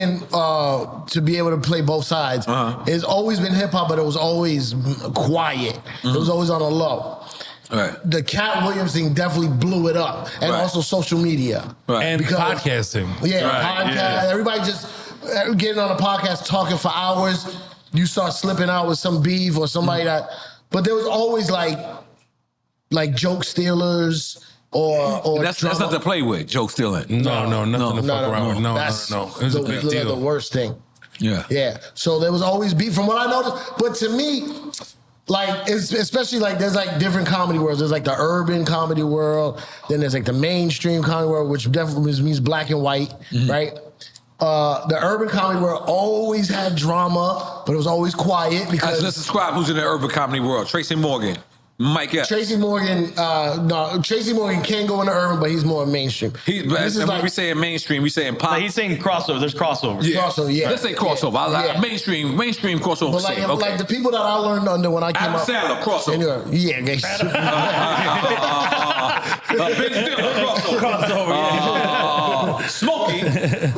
to be able to play both sides. It's always been hip hop, but it was always quiet. It was always on a low. Right. The Cat Williams thing definitely blew it up, and also social media and podcasting. Yeah, podcast. Yeah. Everybody just getting on a podcast talking for hours. You start slipping out with some beef or somebody that, but there was always like joke stealers. Or that's not to play with, joke stealing. No, nothing to fuck around with. No. It was a big deal. The worst thing. Yeah. So there was always beef from what I noticed. But to me, like, especially like there's like different comedy worlds. There's like the urban comedy world. Then there's like the mainstream comedy world, which definitely means black and white, right? The urban comedy world always had drama, but it was always quiet because. Let's describe who's in the urban comedy world. Tracy Morgan. Mike Epps. Tracy Morgan can go in the urban, but he's more mainstream. When we saying mainstream, we saying pop. Like he's saying crossover. There's crossover. Yeah. Crossover, yeah. Let's say crossover. I like mainstream crossover. But like the people that I learned under when I came up. Adam Sandler, crossover. Yeah, Big Dipper, crossover. Smokey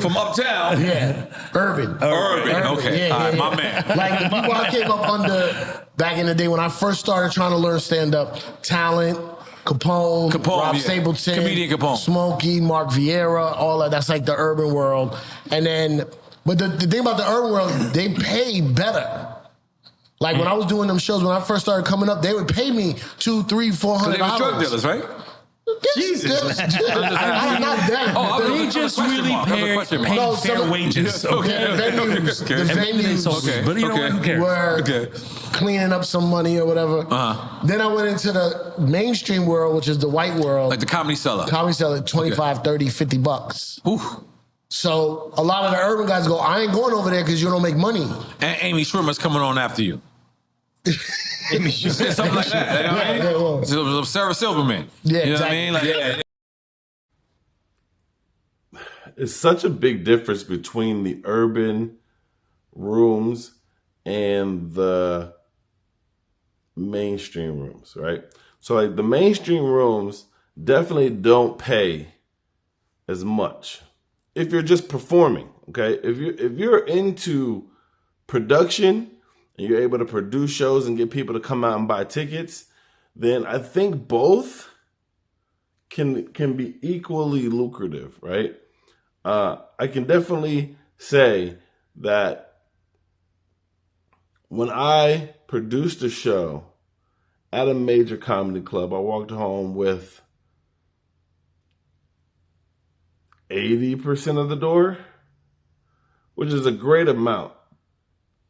from Uptown. Yeah. Urban. Okay. Yeah, all right, my man. Like the people I came up under back in the day when I first started trying to learn stand-up, Talent, Capone, Rob Stapleton, comedian Capone, Smokey, Mark Vieira, all that. That's like the urban world. And then, but the thing about the urban world, they pay better. Like when I was doing them shows, when I first started coming up, they would pay me $200, $300, $400. They were drug dealers, right? Jesus. Not them. They just really paid fair wages. Okay. The venues but you know what? Who cares? were cleaning up some money or whatever. Then I went into the mainstream world, which is the white world. Like the Comedy Cellar. Comedy Cellar, $25, $30, $50. Oof. So a lot of the urban guys go, I ain't going over there because you don't make money. And Amy Schwimmer's coming on after you. Something like that. You know what I mean? Sarah Silverman. Yeah, you know exactly. what I mean? It's such a big difference between the urban rooms and the mainstream rooms, right? So like the mainstream rooms definitely don't pay as much if you're just performing, okay? If you're into production and you're able to produce shows and get people to come out and buy tickets, then I think both can be equally lucrative, right? I can definitely say that when I produced a show at a major comedy club, I walked home with 80% of the door, which is a great amount.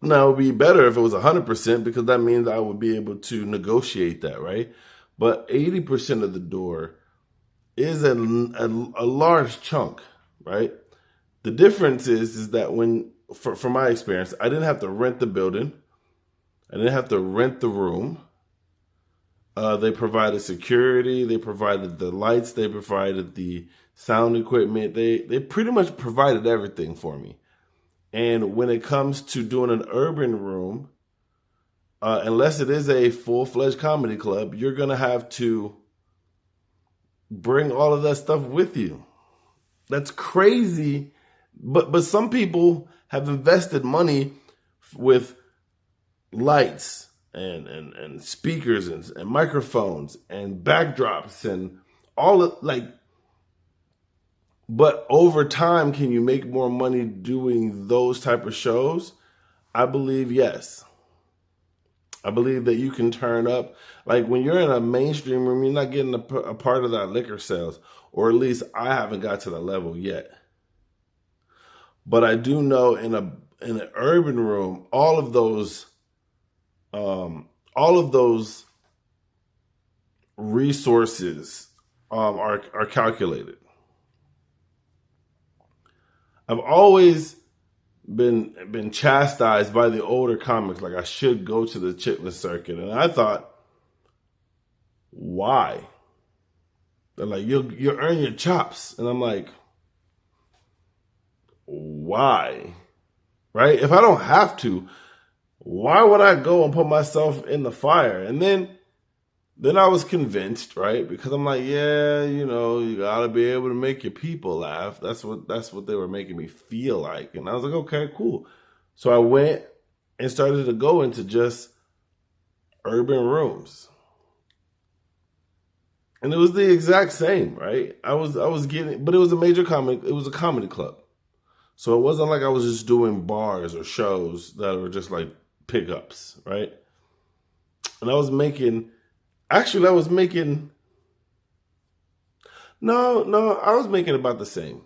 Now, it would be better if it was 100% because that means I would be able to negotiate that, right? But 80% of the door is a large chunk, right? The difference is that when, from my experience, I didn't have to rent the building. I didn't have to rent the room. They provided security. They provided the lights. They provided the sound equipment. They pretty much provided everything for me. And when it comes to doing an urban room, unless it is a full-fledged comedy club, you're going to have to bring all of that stuff with you. That's crazy. But some people have invested money with lights and speakers and microphones and backdrops and all of but over time, can you make more money doing those type of shows? I believe yes. I believe that you can turn up. Like when you're in a mainstream room, you're not getting a part of that liquor sales, or at least I haven't got to that level yet. But I do know in an urban room, all of those resources are calculated. I've always been chastised by the older comics, like I should go to the chitlin circuit, and I thought, why? They're like, you'll earn your chops, and I'm like, why? Right? If I don't have to, why would I go and put myself in the fire? And then Then I was convinced, right? Because I'm like, yeah, you gotta be able to make your people laugh. That's what they were making me feel like. And I was like, okay, cool. So I went and started to go into just urban rooms. And it was the exact same, right? I was getting, but it was a comedy club. So it wasn't like I was just doing bars or shows that were just like pickups, right? And I was making no, I was making about the same.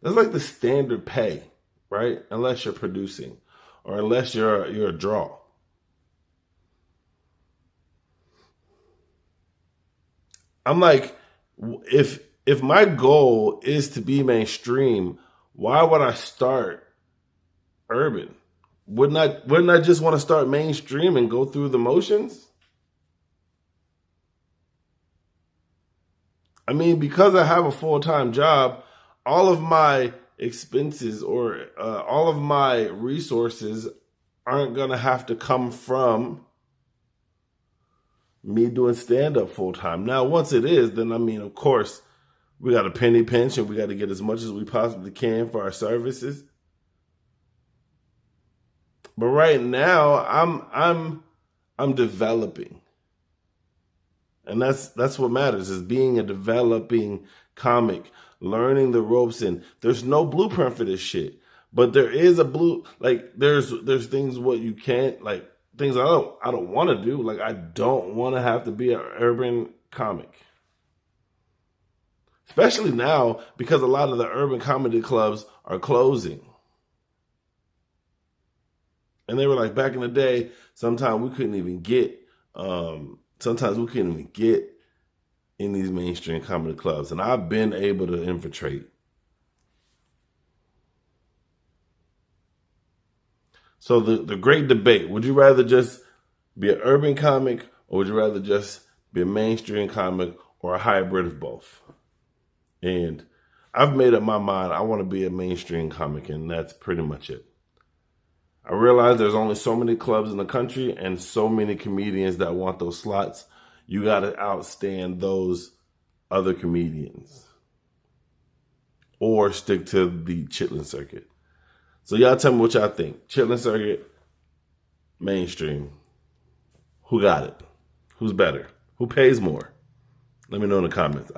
That's like the standard pay, right? Unless you're producing or unless you're a draw. I'm like, if my goal is to be mainstream, why would I start urban? Wouldn't I just want to start mainstream and go through the motions? I mean, because I have a full-time job, all of my expenses or all of my resources aren't going to have to come from me doing stand-up full-time. Now, once it is, then I mean, of course, we got a penny pinch and we got to get as much as we possibly can for our services. But right now, I'm developing. And that's what matters, is being a developing comic, learning the ropes. And there's no blueprint for this shit. But there is there's things what you can't, like things I don't want to do. Like I don't want to have to be an urban comic. Especially now because a lot of the urban comedy clubs are closing. And they were like, back in the day, sometimes we couldn't even get in these mainstream comedy clubs. And I've been able to infiltrate. So the great debate, would you rather just be an urban comic or would you rather just be a mainstream comic or a hybrid of both? And I've made up my mind. I want to be a mainstream comic, and that's pretty much it. I realize there's only so many clubs in the country and so many comedians that want those slots. You got to outstand those other comedians or stick to the Chitlin circuit. So y'all tell me what y'all think. Chitlin circuit, mainstream. Who got it? Who's better? Who pays more? Let me know in the comments.